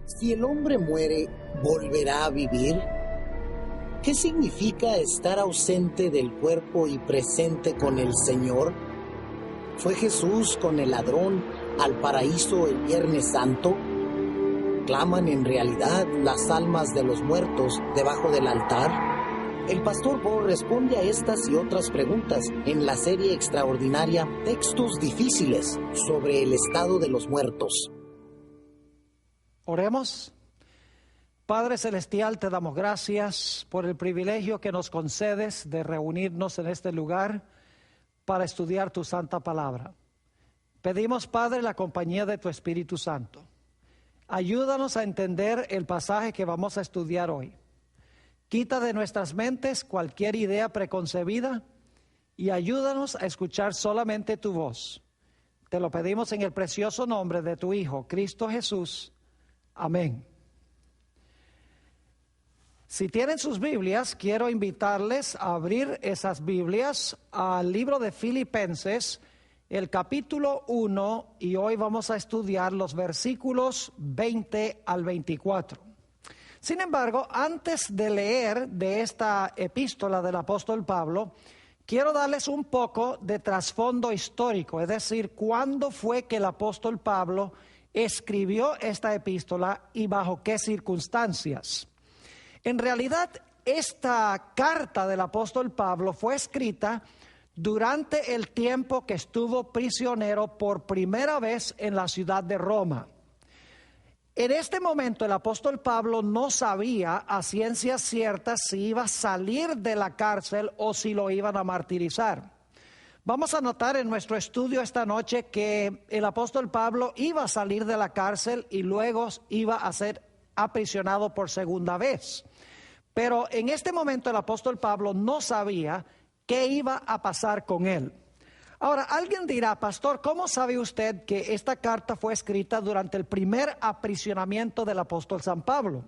Si el hombre muere, ¿volverá a vivir? ¿Qué significa estar ausente del cuerpo y presente con el Señor? ¿Fue Jesús con el ladrón al paraíso el Viernes Santo? ¿Claman en realidad las almas de los muertos debajo del altar? El pastor Bo responde a estas y otras preguntas en la serie extraordinaria Textos Difíciles sobre el estado de los muertos. Oremos. Padre Celestial, te damos gracias por el privilegio que nos concedes de reunirnos en este lugar para estudiar tu santa palabra. Pedimos, Padre, la compañía de tu Espíritu Santo. Ayúdanos a entender el pasaje que vamos a estudiar hoy. Quita de nuestras mentes cualquier idea preconcebida y ayúdanos a escuchar solamente tu voz. Te lo pedimos en el precioso nombre de tu Hijo, Cristo Jesús. Amén. Si tienen sus Biblias, quiero invitarles a abrir esas Biblias al libro de Filipenses, el capítulo 1, y hoy vamos a estudiar los versículos 20 al 24. Sin embargo, antes de leer de esta epístola del apóstol Pablo, quiero darles un poco de trasfondo histórico, es decir, cuándo fue que el apóstol Pablo escribió esta epístola y bajo qué circunstancias. En realidad, esta carta del apóstol Pablo fue escrita durante el tiempo que estuvo prisionero por primera vez en la ciudad de Roma. En este momento el apóstol Pablo no sabía a ciencia cierta si iba a salir de la cárcel o si lo iban a martirizar. Vamos a notar en nuestro estudio esta noche que el apóstol Pablo iba a salir de la cárcel y luego iba a ser aprisionado por segunda vez. Pero en este momento el apóstol Pablo no sabía qué iba a pasar con él. Ahora, alguien dirá, pastor, ¿cómo sabe usted que esta carta fue escrita durante el primer aprisionamiento del apóstol San Pablo?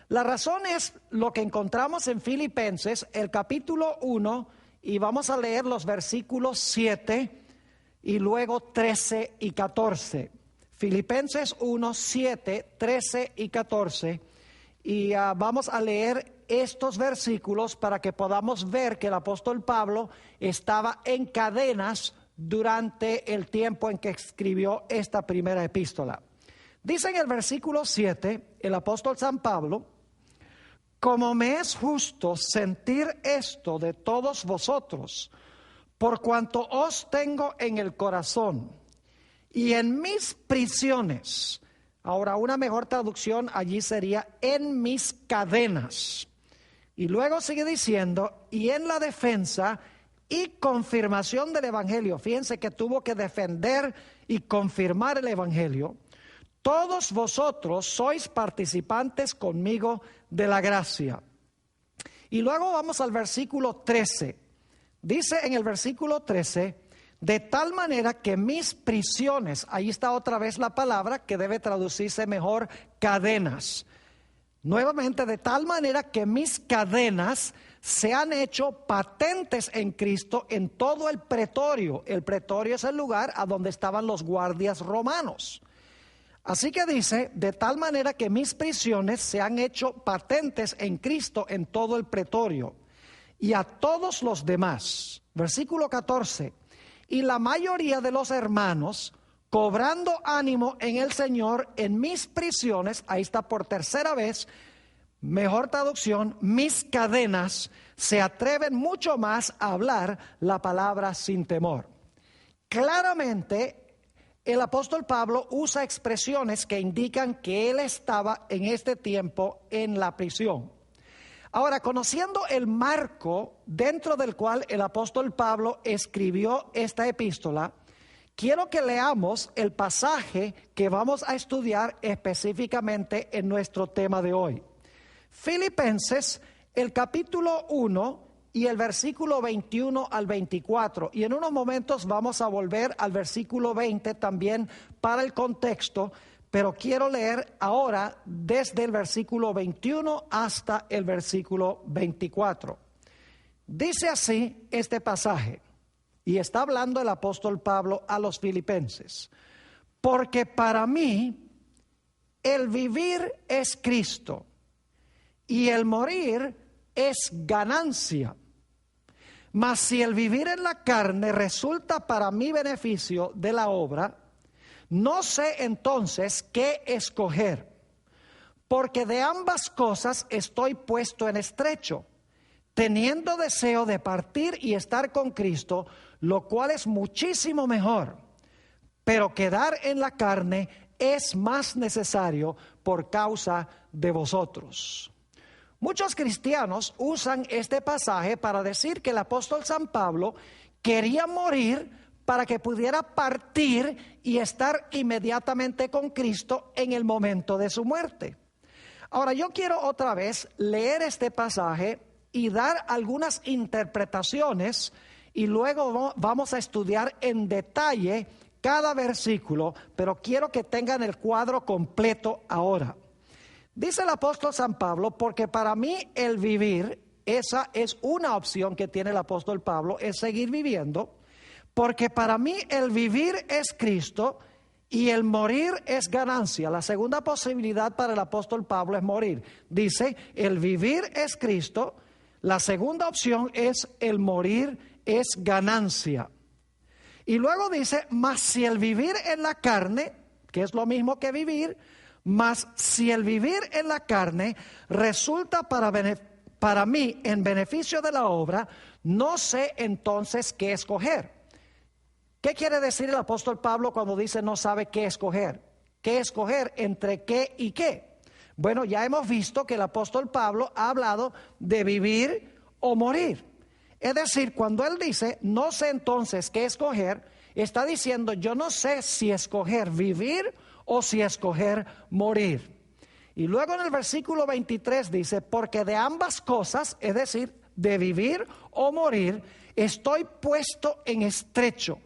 La razón es lo que encontramos en Filipenses, el capítulo 1, y vamos a leer los versículos 7 y luego 13 y 14. Filipenses 1, 7, 13 y 14. Y vamos a leer estos versículos para que podamos ver que el apóstol Pablo estaba en cadenas durante el tiempo en que escribió esta primera epístola. Dice en el versículo 7, el apóstol San Pablo: como me es justo sentir esto de todos vosotros, por cuanto os tengo en el corazón y en mis prisiones. Ahora, una mejor traducción allí sería en mis cadenas. Y luego sigue diciendo, y en la defensa y confirmación del evangelio. Fíjense que tuvo que defender y confirmar el evangelio. Todos vosotros sois participantes conmigo de la gracia. Y luego vamos al versículo 13. Dice en el versículo 13, de tal manera que mis prisiones, ahí está otra vez la palabra que debe traducirse mejor, cadenas. Nuevamente, de tal manera que mis cadenas se han hecho patentes en Cristo en todo el pretorio. El pretorio es el lugar a donde estaban los guardias romanos. Así que dice, de tal manera que mis prisiones se han hecho patentes en Cristo en todo el pretorio. Y a todos los demás, versículo 14, y la mayoría de los hermanos, cobrando ánimo en el Señor en mis prisiones, ahí está por tercera vez, mejor traducción, mis cadenas, se atreven mucho más a hablar la palabra sin temor. Claramente, el apóstol Pablo usa expresiones que indican que él estaba en este tiempo en la prisión. Ahora, conociendo el marco dentro del cual el apóstol Pablo escribió esta epístola, quiero que leamos el pasaje que vamos a estudiar específicamente en nuestro tema de hoy. Filipenses, el capítulo 1 y el versículo 21 al 24. Y en unos momentos vamos a volver al versículo 20 también para el contexto, pero quiero leer ahora desde el versículo 21 hasta el versículo 24. Dice así este pasaje, y está hablando el apóstol Pablo a los filipenses: porque para mí el vivir es Cristo y el morir es ganancia. Mas si el vivir en la carne resulta para mi beneficio de la obra, no sé entonces qué escoger, porque de ambas cosas estoy puesto en estrecho, teniendo deseo de partir y estar con Cristo, lo cual es muchísimo mejor, pero quedar en la carne es más necesario por causa de vosotros. Muchos cristianos usan este pasaje para decir que el apóstol San Pablo quería morir para que pudiera partir y estar inmediatamente con Cristo en el momento de su muerte. Ahora, yo quiero otra vez leer este pasaje y dar algunas interpretaciones y luego vamos a estudiar en detalle cada versículo, pero quiero que tengan el cuadro completo ahora. Dice el apóstol San Pablo, porque para mí el vivir, esa es una opción que tiene el apóstol Pablo, es seguir viviendo, porque para mí el vivir es Cristo y el morir es ganancia. La segunda posibilidad para el apóstol Pablo es morir. Dice, el vivir es Cristo, la segunda opción es el morir es ganancia. Y luego dice, mas si el vivir en la carne, que es lo mismo que vivir, mas si el vivir en la carne resulta para mí en beneficio de la obra, no sé entonces qué escoger. ¿Qué quiere decir el apóstol Pablo cuando dice no sabe qué escoger? ¿Qué escoger entre qué y qué? Bueno, ya hemos visto que el apóstol Pablo ha hablado de vivir o morir. Es decir, cuando él dice no sé entonces qué escoger, está diciendo yo no sé si escoger vivir o si escoger morir. Y luego en el versículo 23 dice, porque de ambas cosas, es decir, de vivir o morir, estoy puesto en estrecho.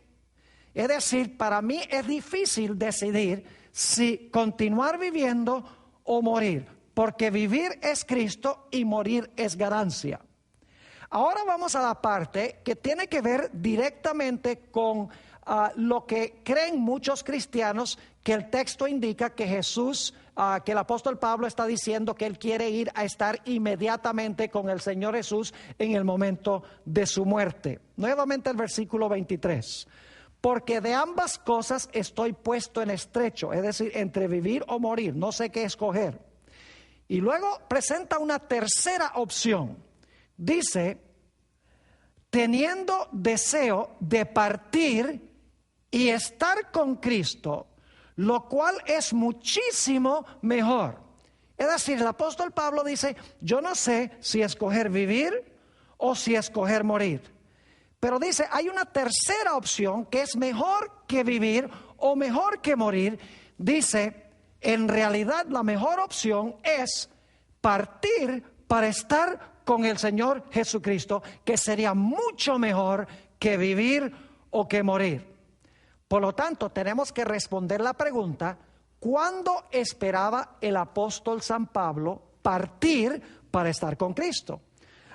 Es decir, para mí es difícil decidir si continuar viviendo o morir, porque vivir es Cristo y morir es ganancia. Ahora vamos a la parte que tiene que ver directamente con lo que creen muchos cristianos, que el texto indica que Jesús, que el apóstol Pablo está diciendo que él quiere ir a estar inmediatamente con el Señor Jesús en el momento de su muerte. Nuevamente el versículo 23. Porque de ambas cosas estoy puesto en estrecho, es decir, entre vivir o morir, no sé qué escoger. Y luego presenta una tercera opción. Dice, teniendo deseo de partir y estar con Cristo, lo cual es muchísimo mejor. Es decir, el apóstol Pablo dice, yo no sé si escoger vivir o si escoger morir. Pero dice, hay una tercera opción que es mejor que vivir o mejor que morir. Dice, en realidad la mejor opción es partir para estar con el Señor Jesucristo, que sería mucho mejor que vivir o que morir. Por lo tanto, tenemos que responder la pregunta, ¿cuándo esperaba el apóstol San Pablo partir para estar con Cristo?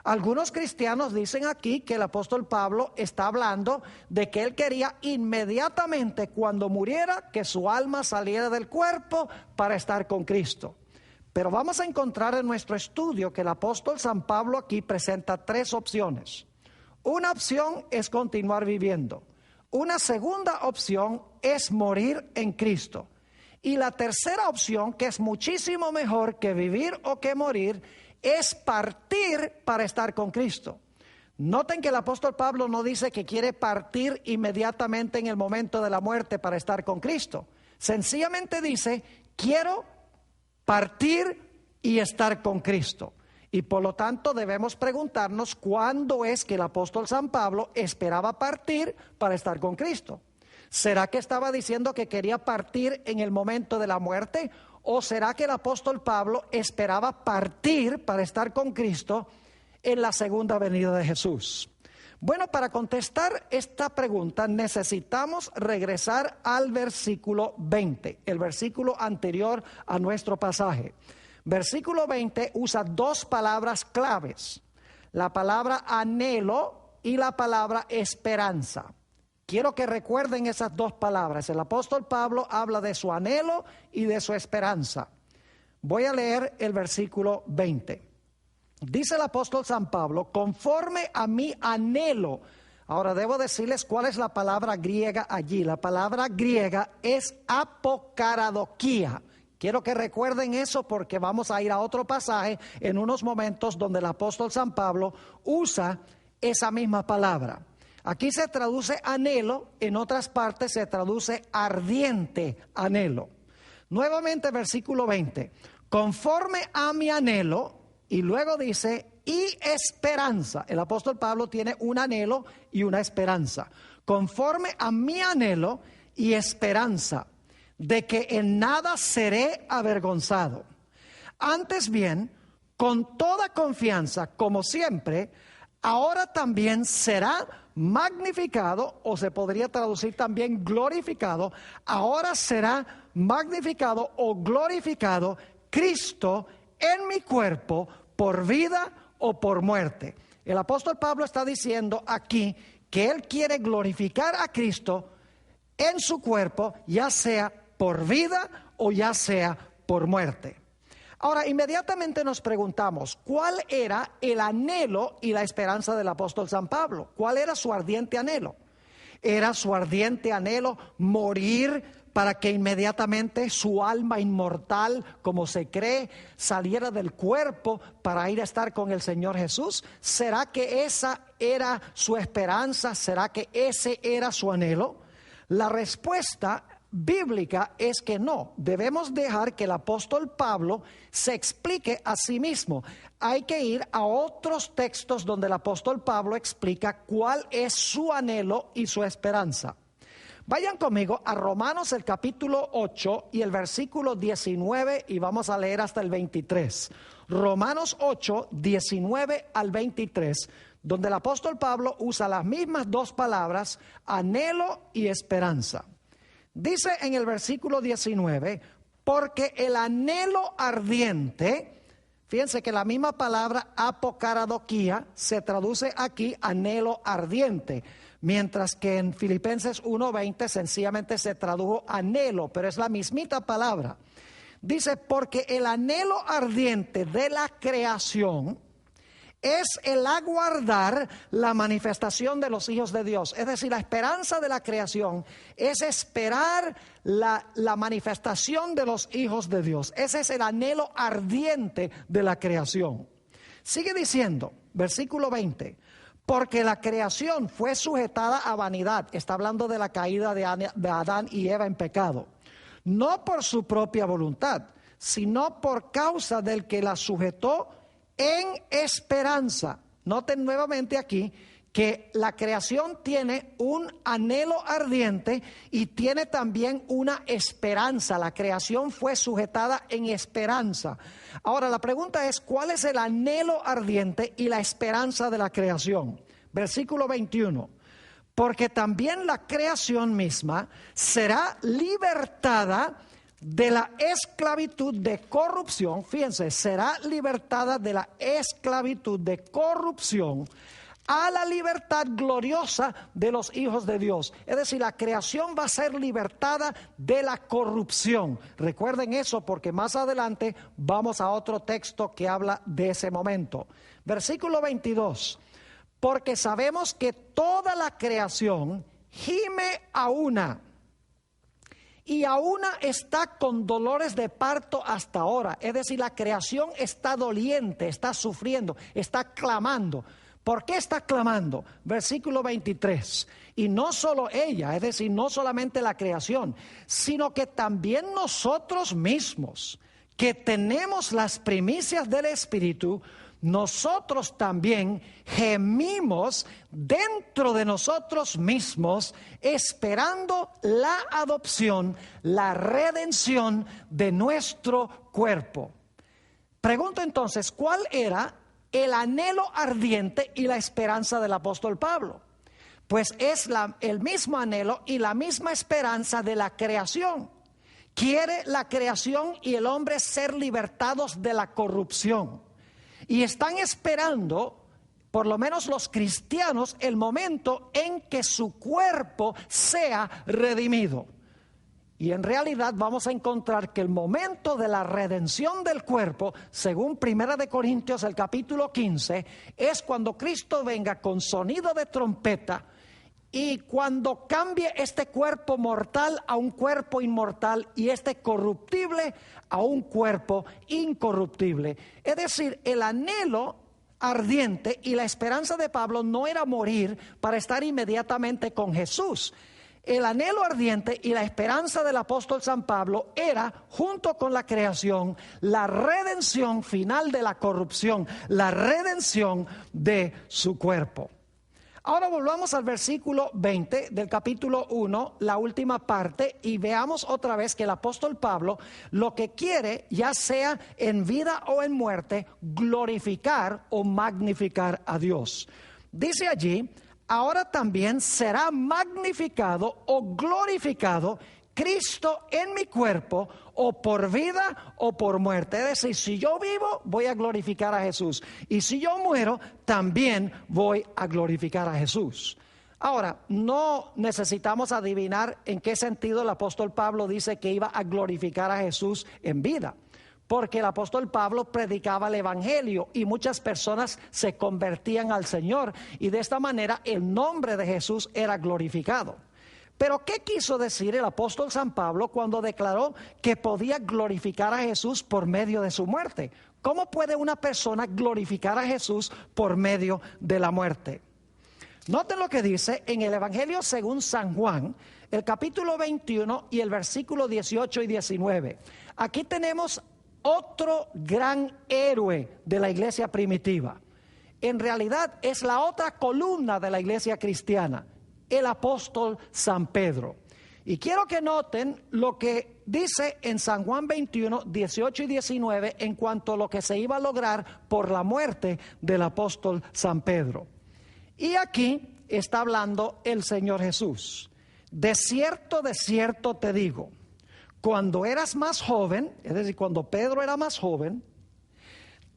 Algunos cristianos dicen aquí que el apóstol Pablo está hablando de que él quería inmediatamente cuando muriera que su alma saliera del cuerpo para estar con Cristo. Pero vamos a encontrar en nuestro estudio que el apóstol San Pablo aquí presenta tres opciones. Una opción es continuar viviendo. Una segunda opción es morir en Cristo. Y la tercera opción, que es muchísimo mejor que vivir o que morir, es partir para estar con Cristo. Noten que el apóstol Pablo no dice que quiere partir inmediatamente en el momento de la muerte para estar con Cristo. Sencillamente dice, quiero partir y estar con Cristo. Y por lo tanto debemos preguntarnos cuándo es que el apóstol San Pablo esperaba partir para estar con Cristo. ¿Será que estaba diciendo que quería partir en el momento de la muerte? ¿O será que el apóstol Pablo esperaba partir para estar con Cristo en la segunda venida de Jesús? Bueno, para contestar esta pregunta necesitamos regresar al versículo 20, el versículo anterior a nuestro pasaje. Versículo 20 usa dos palabras claves, la palabra anhelo y la palabra esperanza. quiero que recuerden esas dos palabras. El apóstol Pablo habla de su anhelo y de su esperanza. Voy a leer el versículo 20. Dice el apóstol San Pablo, conforme a mi anhelo. Ahora debo decirles cuál es la palabra griega allí. La palabra griega es apokaradokia. Quiero que recuerden eso porque vamos a ir a otro pasaje en unos momentos donde el apóstol San Pablo usa esa misma palabra. Aquí se traduce anhelo, en otras partes se traduce ardiente anhelo. Nuevamente versículo 20, conforme a mi anhelo, y luego dice, y esperanza. El apóstol Pablo tiene un anhelo y una esperanza. Conforme a mi anhelo y esperanza, de que en nada seré avergonzado. Antes bien, con toda confianza, como siempre, ahora también será magnificado, o se podría traducir también glorificado, ahora será magnificado o glorificado Cristo en mi cuerpo por vida o por muerte. El apóstol Pablo está diciendo aquí que él quiere glorificar a Cristo en su cuerpo, ya sea por vida o ya sea por muerte. Ahora, inmediatamente nos preguntamos, ¿cuál era el anhelo y la esperanza del apóstol San Pablo? ¿Cuál era su ardiente anhelo? ¿Era su ardiente anhelo morir para que inmediatamente su alma inmortal, como se cree, saliera del cuerpo para ir a estar con el Señor Jesús? ¿Será que esa era su esperanza? ¿Será que ese era su anhelo? La respuesta bíblica es que no. Debemos dejar que el apóstol Pablo se explique a sí mismo. Hay que ir a otros textos donde el apóstol Pablo explica cuál es su anhelo y su esperanza. Vayan conmigo a Romanos el capítulo 8 y el versículo 19 y vamos a leer hasta el 23. Romanos 8, 19 al 23, donde el apóstol Pablo usa las mismas dos palabras, anhelo y esperanza. Dice en el versículo 19, porque el anhelo ardiente, fíjense que la misma palabra apokaradokia se traduce aquí anhelo ardiente, mientras que en Filipenses 1:20 sencillamente se tradujo anhelo, pero es la mismita palabra. Dice, porque el anhelo ardiente de la creación es el aguardar la manifestación de los hijos de Dios. Es decir, la esperanza de la creación es esperar la manifestación de los hijos de Dios. Ese es el anhelo ardiente de la creación. Sigue diciendo, versículo 20, porque la creación fue sujetada a vanidad. Está hablando de la caída de Adán y Eva en pecado. No por su propia voluntad, sino por causa del que la sujetó en esperanza. Noten nuevamente aquí que la creación tiene un anhelo ardiente y tiene también una esperanza. La creación fue sujetada en esperanza. Ahora la pregunta es, ¿cuál es el anhelo ardiente y la esperanza de la creación? Versículo 21. Porque también la creación misma será libertada de la esclavitud de corrupción, fíjense, será libertada de la esclavitud de corrupción a la libertad gloriosa de los hijos de Dios. Es decir, la creación va a ser libertada de la corrupción. Recuerden eso porque más adelante vamos a otro texto que habla de ese momento. Versículo 22, porque sabemos que toda la creación gime a una, y a una está con dolores de parto hasta ahora. Es decir, la creación está doliente, está sufriendo, está clamando. ¿Por qué está clamando? Versículo 23. Y no solo ella, es decir, no solamente la creación, sino que también nosotros mismos, que tenemos las primicias del Espíritu, nosotros también gemimos dentro de nosotros mismos, esperando la adopción, la redención de nuestro cuerpo. Pregunto entonces, ¿cuál era el anhelo ardiente y la esperanza del apóstol Pablo? Pues es el mismo anhelo y la misma esperanza de la creación. Quiere la creación y el hombre ser libertados de la corrupción. Y están esperando por lo menos los cristianos, el momento en que su cuerpo sea redimido. Y en realidad vamos a encontrar que el momento de la redención del cuerpo, según 1 Corintios el capítulo 15, es cuando Cristo venga con sonido de trompeta y cuando cambie este cuerpo mortal a un cuerpo inmortal y este corruptible a un cuerpo incorruptible. Es decir, el anhelo ardiente y la esperanza de Pablo no era morir para estar inmediatamente con Jesús. El anhelo ardiente y la esperanza del apóstol San Pablo era, junto con la creación, la redención final de la corrupción, la redención de su cuerpo. Ahora volvamos al versículo 20 del capítulo 1, la última parte, y veamos otra vez que el apóstol Pablo lo que quiere, ya sea en vida o en muerte, glorificar o magnificar a Dios. Dice allí: ahora también será magnificado o glorificado Cristo en mi cuerpo, o por vida o por muerte. Es decir, si yo vivo, voy a glorificar a Jesús. Y si yo muero, también voy a glorificar a Jesús. Ahora, no necesitamos adivinar en qué sentido el apóstol Pablo dice que iba a glorificar a Jesús en vida. Porque el apóstol Pablo predicaba el evangelio y muchas personas se convertían al Señor. Y de esta manera el nombre de Jesús era glorificado. Pero ¿qué quiso decir el apóstol San Pablo cuando declaró que podía glorificar a Jesús por medio de su muerte? ¿Cómo puede una persona glorificar a Jesús por medio de la muerte? Noten lo que dice en el Evangelio según San Juan, el capítulo 21 y el versículo 18 y 19. Aquí tenemos otro gran héroe de la iglesia primitiva. En realidad es la otra columna de la iglesia cristiana, el apóstol San Pedro. Y quiero que noten lo que dice en San Juan 21, 18 y 19 en cuanto a lo que se iba a lograr por la muerte del apóstol San Pedro. Y aquí está hablando el Señor Jesús. De cierto te digo, cuando eras más joven, es decir, cuando Pedro era más joven,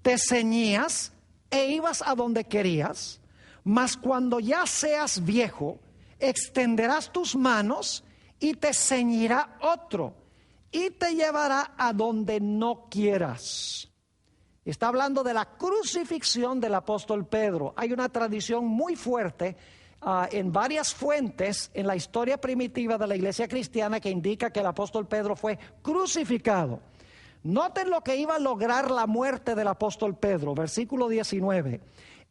te ceñías e ibas a donde querías, mas cuando ya seas viejo, extenderás tus manos y te ceñirá otro y te llevará a donde no quieras. Está hablando de la crucifixión del apóstol Pedro. Hay una tradición muy fuerte en varias fuentes en la historia primitiva de la iglesia cristiana que indica que el apóstol Pedro fue crucificado. Noten lo que iba a lograr la muerte del apóstol Pedro, versículo 19.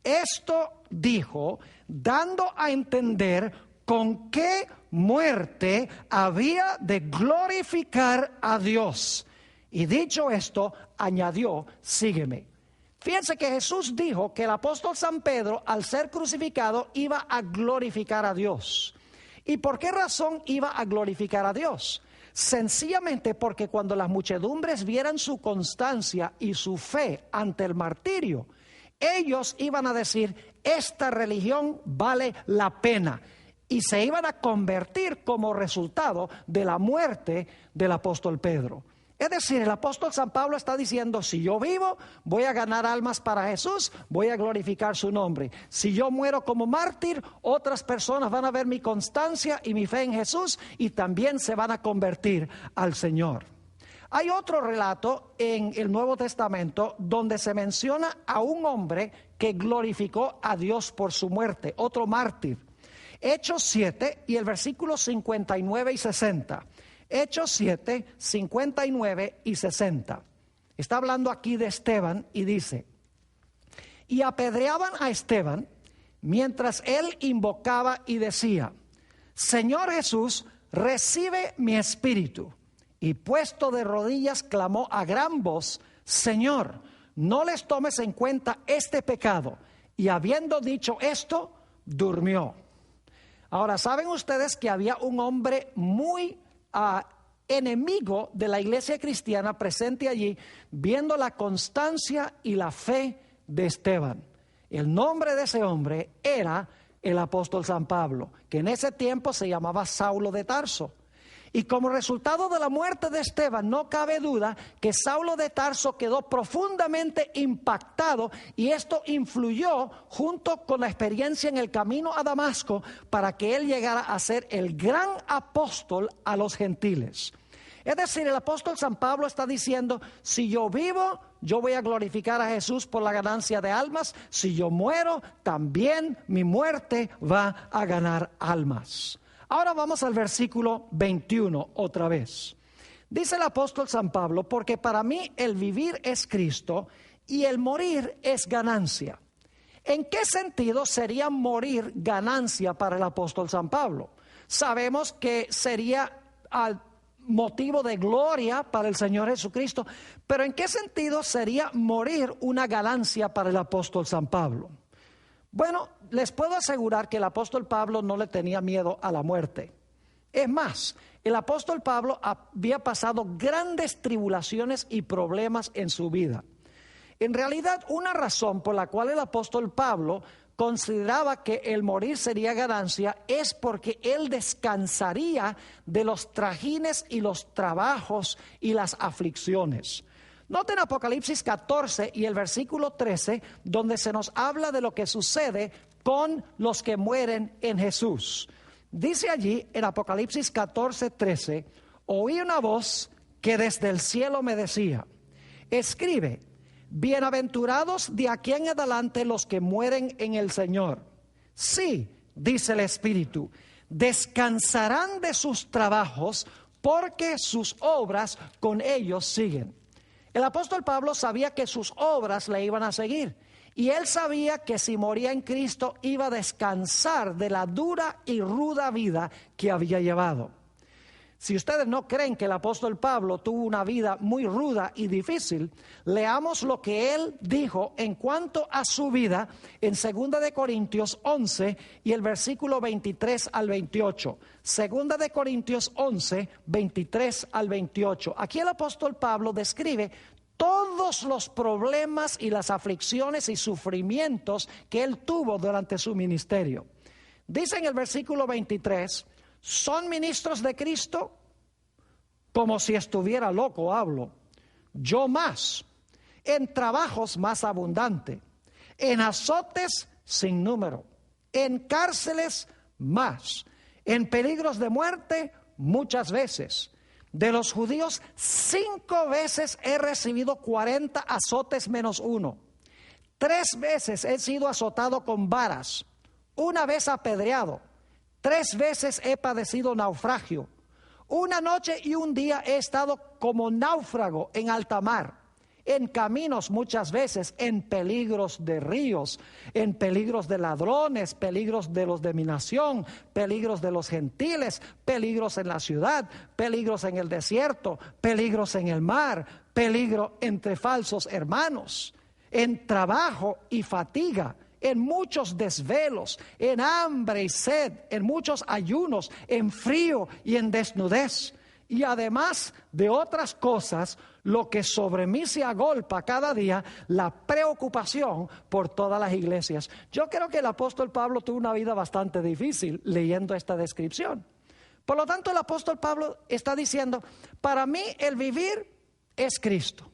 Esto dijo, dando a entender con qué muerte había de glorificar a Dios. Y dicho esto, añadió, sígueme. Fíjense que Jesús dijo que el apóstol San Pedro, al ser crucificado, iba a glorificar a Dios. ¿Y por qué razón iba a glorificar a Dios? Sencillamente porque cuando las muchedumbres vieran su constancia y su fe ante el martirio, ellos iban a decir, esta religión vale la pena. Y se iban a convertir como resultado de la muerte del apóstol Pedro. Es decir, el apóstol San Pablo está diciendo, si yo vivo, voy a ganar almas para Jesús, voy a glorificar su nombre. Si yo muero como mártir, otras personas van a ver mi constancia y mi fe en Jesús y también se van a convertir al Señor. Hay otro relato en el Nuevo Testamento donde se menciona a un hombre que glorificó a Dios por su muerte, otro mártir. Hechos 7 y el versículo 59 y 60. Hechos 7, 59 y 60. Está hablando aquí de Esteban y dice, y apedreaban a Esteban mientras él invocaba y decía, Señor Jesús, recibe mi espíritu. Y puesto de rodillas clamó a gran voz, Señor, no les tomes en cuenta este pecado. Y habiendo dicho esto, durmió. Ahora, ¿saben ustedes que había un hombre muy enemigo de la iglesia cristiana presente allí, viendo la constancia y la fe de Esteban? El nombre de ese hombre era el apóstol San Pablo, que en ese tiempo se llamaba Saulo de Tarso. Y como resultado de la muerte de Esteban, no cabe duda que Saulo de Tarso quedó profundamente impactado, y esto influyó junto con la experiencia en el camino a Damasco para que él llegara a ser el gran apóstol a los gentiles. Es decir, el apóstol San Pablo está diciendo: si yo vivo, yo voy a glorificar a Jesús por la ganancia de almas. Si yo muero, también mi muerte va a ganar almas. Ahora vamos al versículo 21 otra vez. Dice el apóstol San Pablo: porque para mí el vivir es Cristo y el morir es ganancia. ¿En qué sentido sería morir ganancia para el apóstol San Pablo? Sabemos que sería motivo de gloria para el Señor Jesucristo, pero ¿en qué sentido sería morir una ganancia para el apóstol San Pablo? Bueno, les puedo asegurar que el apóstol Pablo no le tenía miedo a la muerte. Es más, el apóstol Pablo había pasado grandes tribulaciones y problemas en su vida. En realidad, una razón por la cual el apóstol Pablo consideraba que el morir sería ganancia es porque él descansaría de los trajines y los trabajos y las aflicciones. Noten Apocalipsis 14 y el versículo 13, donde se nos habla de lo que sucede con los que mueren en Jesús. Dice allí en Apocalipsis 14, 13: oí una voz que desde el cielo me decía: escribe, bienaventurados de aquí en adelante los que mueren en el Señor. Sí, dice el Espíritu, descansarán de sus trabajos, porque sus obras con ellos siguen. El apóstol Pablo sabía que sus obras le iban a seguir, y él sabía que si moría en Cristo iba a descansar de la dura y ruda vida que había llevado. Si ustedes no creen que el apóstol Pablo tuvo una vida muy ruda y difícil, leamos lo que él dijo en cuanto a su vida en 2 de Corintios 11 y el versículo 23 al 28. 2 de Corintios 11, 23 al 28. Aquí el apóstol Pablo describe todos los problemas y las aflicciones y sufrimientos que él tuvo durante su ministerio. Dice en el versículo 23: ¿son ministros de Cristo? Como si estuviera loco hablo. Yo más, en trabajos más abundante, en azotes sin número, en cárceles más, en peligros de muerte muchas veces. De los judíos 5 veces he recibido 40 azotes menos 1. 3 veces he sido azotado con varas, 1 vez apedreado. 3 veces he padecido naufragio. 1 noche y 1 día he estado como náufrago en alta mar, en caminos muchas veces, en peligros de ríos, en peligros de ladrones, peligros de los de mi nación, peligros de los gentiles, peligros en la ciudad, peligros en el desierto, peligros en el mar, peligro entre falsos hermanos, en trabajo y fatiga, en muchos desvelos, en hambre y sed, en muchos ayunos, en frío y en desnudez. Y además de otras cosas, lo que sobre mí se agolpa cada día, la preocupación por todas las iglesias. Yo creo que el apóstol Pablo tuvo una vida bastante difícil leyendo esta descripción. Por lo tanto, el apóstol Pablo está diciendo: para mí el vivir es Cristo.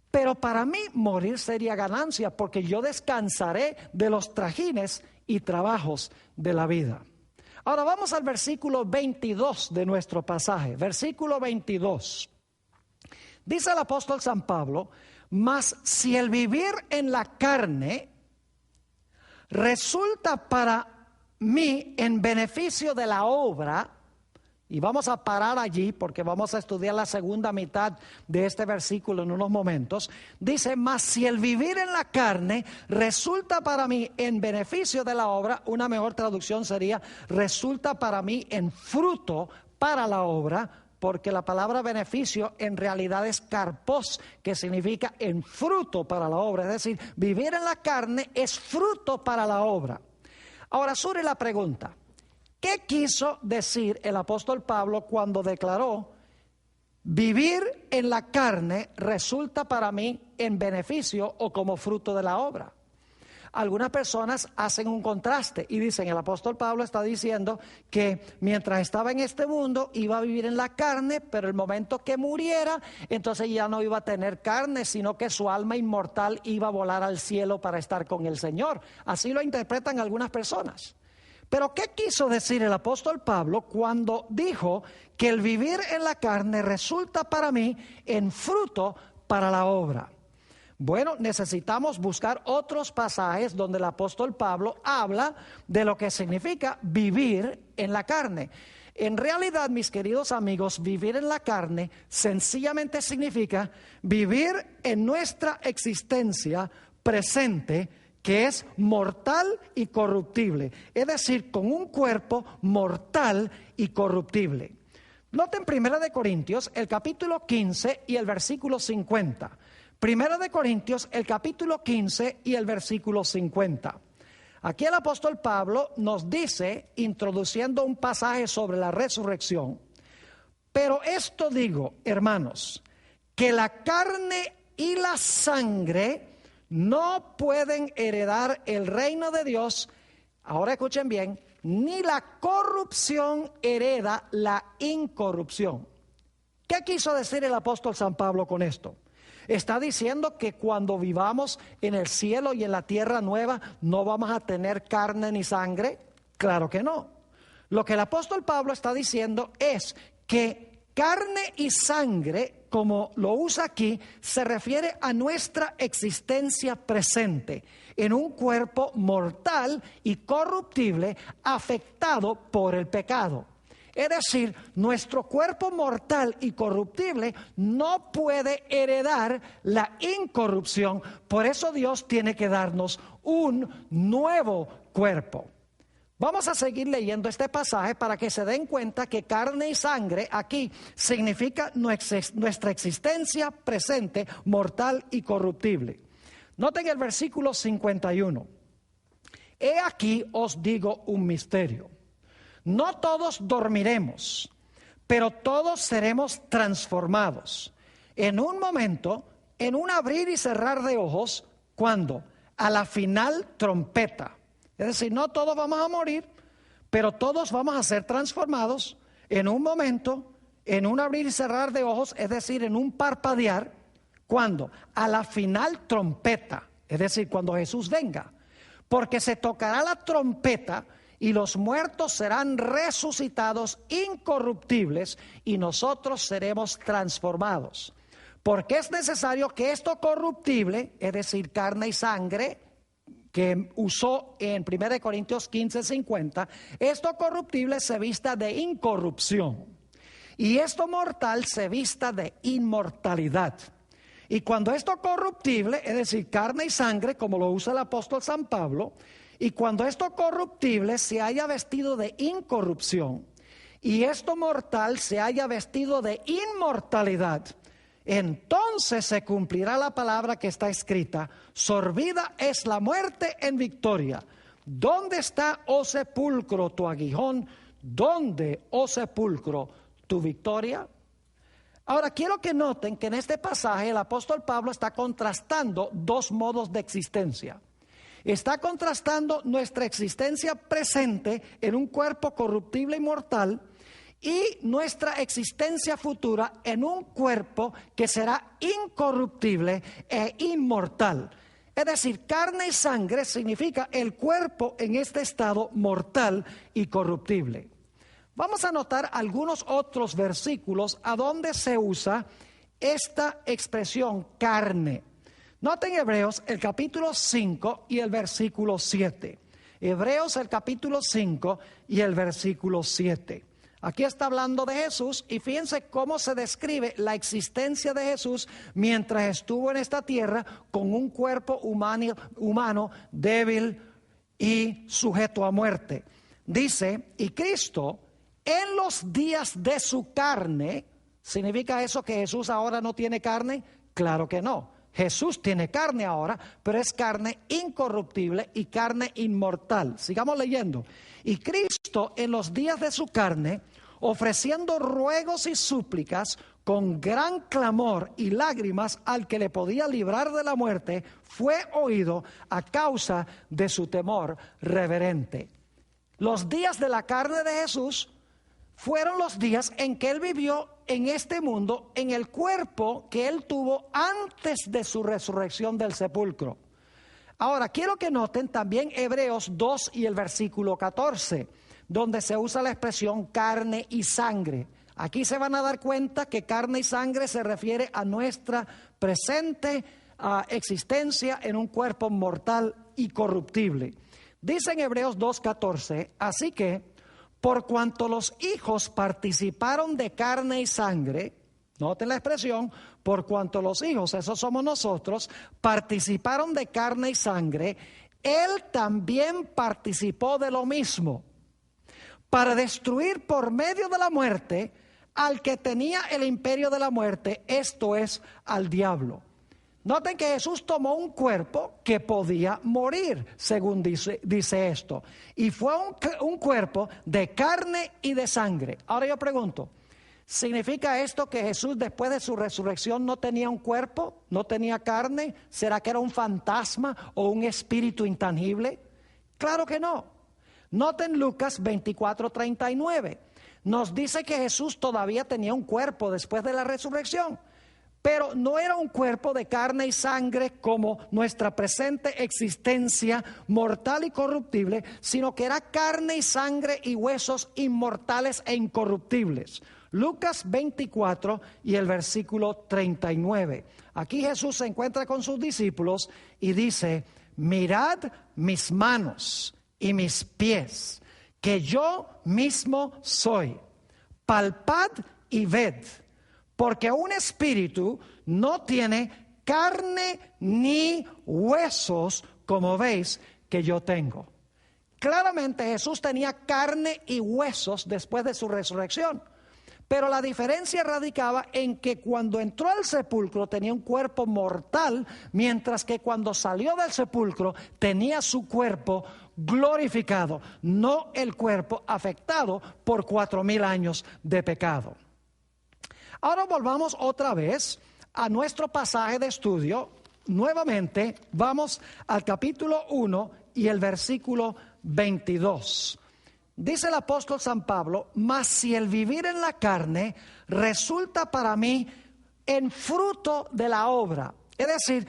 Pero para mí morir sería ganancia, porque yo descansaré de los trajines y trabajos de la vida. Ahora vamos al versículo 22 de nuestro pasaje. Versículo 22. Dice el apóstol San Pablo: mas si el vivir en la carne resulta para mí en beneficio de la obra. Y vamos a parar allí porque vamos a estudiar la segunda mitad de este versículo en unos momentos. Dice: mas si el vivir en la carne resulta para mí en beneficio de la obra, una mejor traducción sería: resulta para mí en fruto para la obra, porque la palabra beneficio en realidad es karpos, que significa en fruto para la obra. Es decir, vivir en la carne es fruto para la obra. Ahora surge la pregunta: ¿qué quiso decir el apóstol Pablo cuando declaró: vivir en la carne resulta para mí en beneficio o como fruto de la obra? algunas personas hacen un contraste y dicen, el apóstol Pablo está diciendo que mientras estaba en este mundo iba a vivir en la carne, pero el momento que muriera, entonces ya no iba a tener carne, sino que su alma inmortal iba a volar al cielo para estar con el Señor. Así lo interpretan algunas personas. Pero ¿qué quiso decir el apóstol Pablo cuando dijo que el vivir en la carne resulta para mí en fruto para la obra? Bueno, necesitamos buscar otros pasajes donde el apóstol Pablo habla de lo que significa vivir en la carne. En realidad, mis queridos amigos, vivir en la carne sencillamente significa vivir en nuestra existencia presente, que es mortal y corruptible, es decir, con un cuerpo mortal y corruptible. Noten 1 Corintios, el capítulo 15 y el versículo 50. 1 Corintios, el capítulo 15 y el versículo 50. Aquí el apóstol Pablo nos dice, introduciendo un pasaje sobre la resurrección, pero esto digo, hermanos, que la carne y la sangre no pueden heredar el reino de Dios. Ahora escuchen bien, ni la corrupción hereda la incorrupción. ¿Qué quiso decir el apóstol San Pablo con esto? ¿Está diciendo que cuando vivamos en el cielo y en la tierra nueva no vamos a tener carne ni sangre? Claro que no. Lo que el apóstol Pablo está diciendo es que carne y sangre, como lo usa aquí, se refiere a nuestra existencia presente en un cuerpo mortal y corruptible afectado por el pecado. Es decir, nuestro cuerpo mortal y corruptible no puede heredar la incorrupción. Por eso Dios tiene que darnos un nuevo cuerpo. Vamos a seguir leyendo este pasaje para que se den cuenta que carne y sangre aquí significa nuestra existencia presente, mortal y corruptible. Noten el versículo 51. He aquí os digo un misterio. No todos dormiremos, pero todos seremos transformados. En un momento, en un abrir y cerrar de ojos, ¿cuándo? A la final trompeta. Es decir, no todos vamos a morir, pero todos vamos a ser transformados en un momento, en un abrir y cerrar de ojos, es decir, en un parpadear. ¿Cuándo? A la final trompeta, es decir, cuando Jesús venga. Porque se tocará la trompeta y los muertos serán resucitados incorruptibles y nosotros seremos transformados. Porque es necesario que esto corruptible, es decir, carne y sangre, que usó en 1 Corintios 15:50, esto corruptible se vista de incorrupción y esto mortal se vista de inmortalidad. Y cuando esto corruptible, es decir, carne y sangre, como lo usa el apóstol San Pablo, y cuando esto corruptible se haya vestido de incorrupción y esto mortal se haya vestido de inmortalidad, entonces se cumplirá la palabra que está escrita: sorbida es la muerte en victoria. ¿Dónde está, oh sepulcro, tu aguijón? ¿Dónde, oh sepulcro, tu victoria? Ahora quiero que noten que en este pasaje el apóstol Pablo está contrastando dos modos de existencia. Está contrastando nuestra existencia presente en un cuerpo corruptible y mortal y nuestra existencia futura en un cuerpo que será incorruptible e inmortal. Es decir, carne y sangre significa el cuerpo en este estado mortal y corruptible. Vamos a notar algunos otros versículos a donde se usa esta expresión carne. Noten Hebreos el capítulo 5 y el versículo 7. Hebreos el capítulo 5 y el versículo 7. Aquí está hablando de Jesús y fíjense cómo se describe la existencia de Jesús mientras estuvo en esta tierra con un cuerpo humano débil y sujeto a muerte. Dice, y Cristo en los días de su carne, ¿significa eso que Jesús ahora no tiene carne? Claro que no. Jesús tiene carne ahora, pero es carne incorruptible y carne inmortal. Sigamos leyendo. Y Cristo en los días de su carne, ofreciendo ruegos y súplicas con gran clamor y lágrimas al que le podía librar de la muerte, fue oído a causa de su temor reverente. Los días de la carne de Jesús fueron los días en que Él vivió en este mundo, en el cuerpo que Él tuvo antes de su resurrección del sepulcro. Ahora, quiero que noten también Hebreos 2 y el versículo 14, donde se usa la expresión carne y sangre. Aquí se van a dar cuenta que carne y sangre se refiere a nuestra presente existencia en un cuerpo mortal y corruptible. Dice en Hebreos 2:14, así que por cuanto los hijos participaron de carne y sangre, noten la expresión, por cuanto los hijos, esos somos nosotros, participaron de carne y sangre, Él también participó de lo mismo, para destruir por medio de la muerte al que tenía el imperio de la muerte, esto es, al diablo. Noten que Jesús tomó un cuerpo que podía morir, según dice esto. Y fue un cuerpo de carne y de sangre. Ahora yo pregunto, ¿significa esto que Jesús después de su resurrección no tenía un cuerpo? ¿No tenía carne? ¿Será que era un fantasma o un espíritu intangible? Claro que no. Noten Lucas 24:39. Nos dice que Jesús todavía tenía un cuerpo después de la resurrección. Pero no era un cuerpo de carne y sangre como nuestra presente existencia mortal y corruptible, sino que era carne y sangre y huesos inmortales e incorruptibles. Lucas 24 y el versículo 39. Aquí Jesús se encuentra con sus discípulos y dice, mirad mis manos y mis pies, que yo mismo soy. Palpad y ved. Porque un espíritu no tiene carne ni huesos, como veis que yo tengo. Claramente Jesús tenía carne y huesos después de su resurrección. Pero la diferencia radicaba en que cuando entró al sepulcro tenía un cuerpo mortal, mientras que cuando salió del sepulcro tenía su cuerpo glorificado, no el cuerpo afectado por 4,000 años de pecado. Ahora volvamos otra vez a nuestro pasaje de estudio. Nuevamente vamos al capítulo 1 y el versículo 22. Dice el apóstol San Pablo, mas si el vivir en la carne resulta para mí en fruto de la obra. Es decir,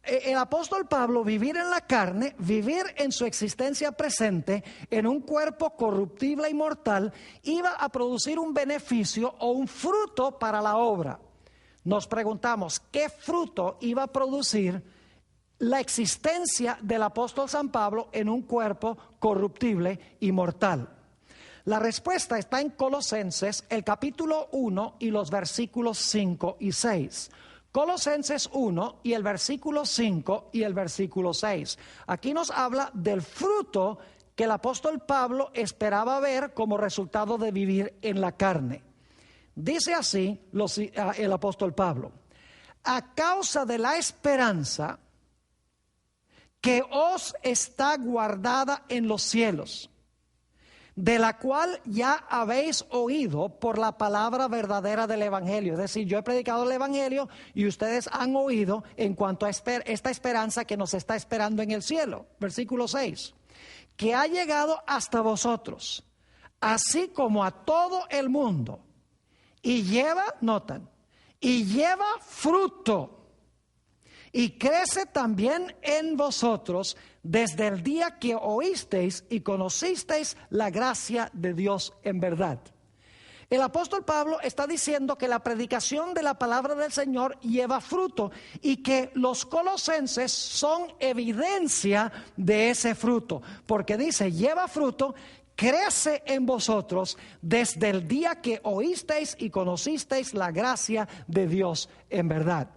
el apóstol Pablo, vivir en la carne, vivir en su existencia presente, en un cuerpo corruptible y mortal, iba a producir un beneficio o un fruto para la obra. Nos preguntamos, ¿qué fruto iba a producir la existencia del apóstol San Pablo en un cuerpo corruptible y mortal? La respuesta está en Colosenses, el capítulo 1 y los versículos 5 y 6. Colosenses 1 y el versículo 5 y el versículo 6. Aquí nos habla del fruto que el apóstol Pablo esperaba ver como resultado de vivir en la carne. Dice así el apóstol Pablo, a causa de la esperanza que os está guardada en los cielos, de la cual ya habéis oído por la palabra verdadera del Evangelio. Es decir, yo he predicado el Evangelio y ustedes han oído en cuanto a esta esperanza que nos está esperando en el cielo. Versículo 6. Que ha llegado hasta vosotros, así como a todo el mundo, y lleva, notan, y lleva fruto, y crece también en vosotros desde el día que oísteis y conocisteis la gracia de Dios en verdad. El apóstol Pablo está diciendo que la predicación de la palabra del Señor lleva fruto y que los colosenses son evidencia de ese fruto, porque dice, lleva fruto, crece en vosotros desde el día que oísteis y conocisteis la gracia de Dios en verdad.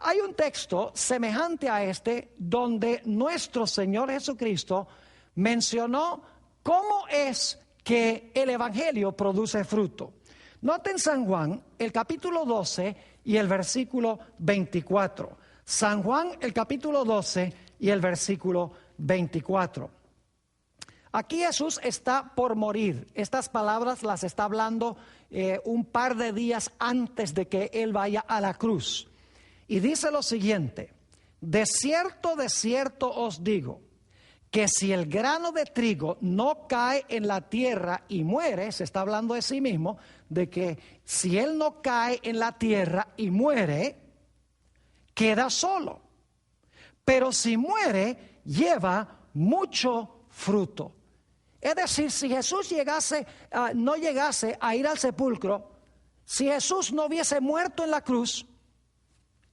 Hay un texto semejante a este donde nuestro Señor Jesucristo mencionó cómo es que el Evangelio produce fruto. Noten San Juan, el capítulo 12 y el versículo 24. San Juan, el capítulo 12 y el versículo 24. Aquí Jesús está por morir. Estas palabras las está hablando un par de días antes de que Él vaya a la cruz. Y dice lo siguiente: de cierto os digo, que si el grano de trigo no cae en la tierra y muere, se está hablando de sí mismo, de que si él no cae en la tierra y muere, queda solo. Pero si muere, lleva mucho fruto. Es decir, si Jesús no llegase a ir al sepulcro, si Jesús no hubiese muerto en la cruz,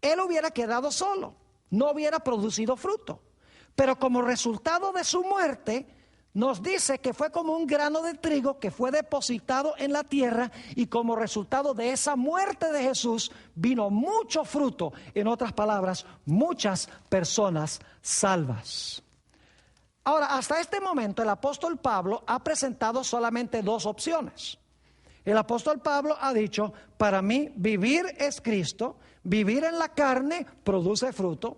él hubiera quedado solo, no hubiera producido fruto. Pero como resultado de su muerte, nos dice que fue como un grano de trigo que fue depositado en la tierra, y como resultado de esa muerte de Jesús vino mucho fruto. En otras palabras, muchas personas salvas. Ahora, hasta este momento el apóstol Pablo ha presentado solamente dos opciones. El apóstol Pablo ha dicho: para mí vivir es Cristo, vivir en la carne produce fruto.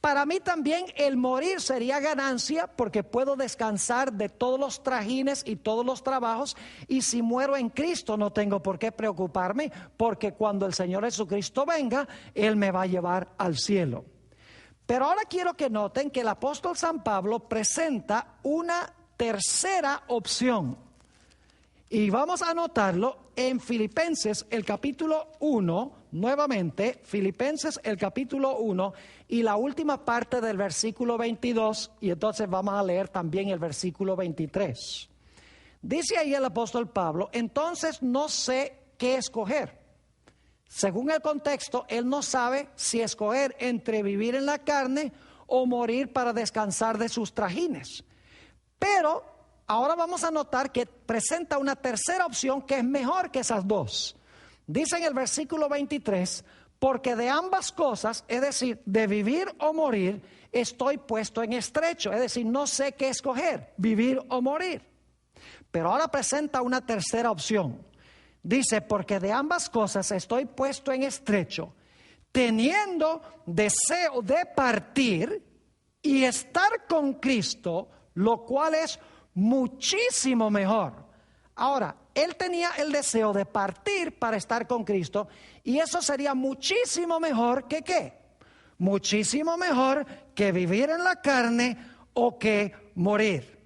Para mí también el morir sería ganancia, porque puedo descansar de todos los trajines y todos los trabajos, y si muero en Cristo no tengo por qué preocuparme, porque cuando el Señor Jesucristo venga, Él me va a llevar al cielo. Pero ahora quiero que noten que el apóstol San Pablo presenta una tercera opción, y vamos a anotarlo en Filipenses el capítulo 1, nuevamente, Filipenses el capítulo 1 y la última parte del versículo 22, y entonces vamos a leer también el versículo 23. Dice ahí el apóstol Pablo: entonces no sé qué escoger. Según el contexto, él no sabe si escoger entre vivir en la carne o morir para descansar de sus trajines. Pero ahora vamos a notar que presenta una tercera opción que es mejor que esas dos. Dice en el versículo 23: porque de ambas cosas, es decir, de vivir o morir, estoy puesto en estrecho. Es decir, no sé qué escoger, vivir o morir. Pero ahora presenta una tercera opción. Dice: porque de ambas cosas estoy puesto en estrecho, teniendo deseo de partir y estar con Cristo, lo cual es muchísimo mejor. Ahora, él tenía el deseo de partir para estar con Cristo, y eso sería muchísimo mejor que ¿qué? Muchísimo mejor que vivir en la carne o que morir.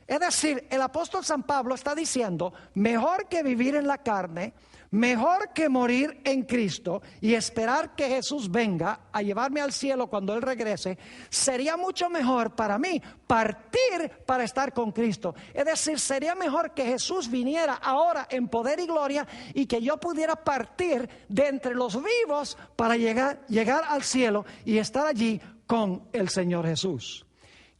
Es decir, el apóstol San Pablo está diciendo: mejor que vivir en la carne, mejor que morir en Cristo y esperar que Jesús venga a llevarme al cielo cuando Él regrese, sería mucho mejor para mí partir para estar con Cristo. Es decir, sería mejor que Jesús viniera ahora en poder y gloria, y que yo pudiera partir de entre los vivos para llegar al cielo y estar allí con el Señor Jesús.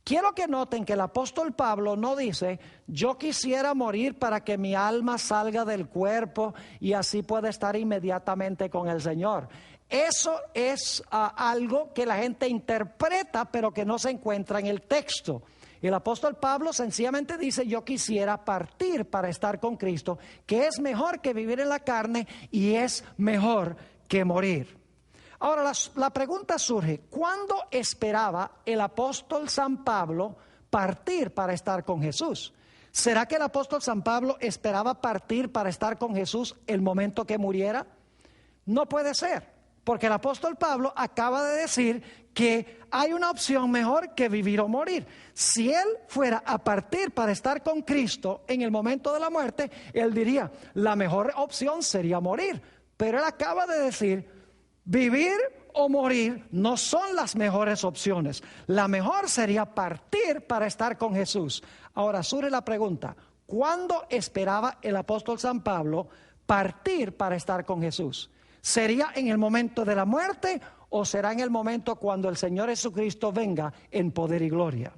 Quiero que noten que el apóstol Pablo no dice: yo quisiera morir para que mi alma salga del cuerpo y así pueda estar inmediatamente con el Señor. Eso es algo que la gente interpreta, pero que no se encuentra en el texto. El apóstol Pablo sencillamente dice: yo quisiera partir para estar con Cristo, que es mejor que vivir en la carne y es mejor que morir. Ahora la pregunta surge: ¿cuándo esperaba el apóstol San Pablo partir para estar con Jesús? ¿Será que el apóstol San Pablo esperaba partir para estar con Jesús el momento que muriera? No puede ser, porque el apóstol Pablo acaba de decir que hay una opción mejor que vivir o morir. Si él fuera a partir para estar con Cristo en el momento de la muerte, él diría: la mejor opción sería morir. Pero él acaba de decir: vivir o morir no son las mejores opciones. La mejor sería partir para estar con Jesús. Ahora surge la pregunta: ¿cuándo esperaba el apóstol San Pablo partir para estar con Jesús? ¿Sería en el momento de la muerte o será en el momento cuando el Señor Jesucristo venga en poder y gloria?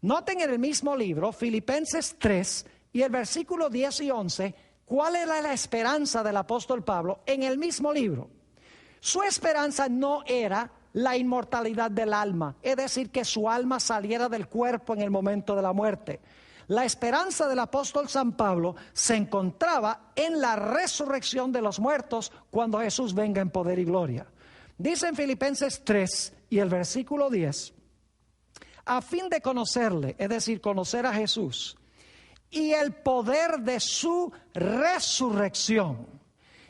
Noten en el mismo libro, Filipenses 3 y el versículo 10 y 11, cuál era la esperanza del apóstol Pablo en el mismo libro. Su esperanza no era la inmortalidad del alma, es decir, que su alma saliera del cuerpo en el momento de la muerte. La esperanza del apóstol San Pablo se encontraba en la resurrección de los muertos cuando Jesús venga en poder y gloria. Dice en Filipenses 3 y el versículo 10: a fin de conocerle, es decir, conocer a Jesús, y el poder de su resurrección,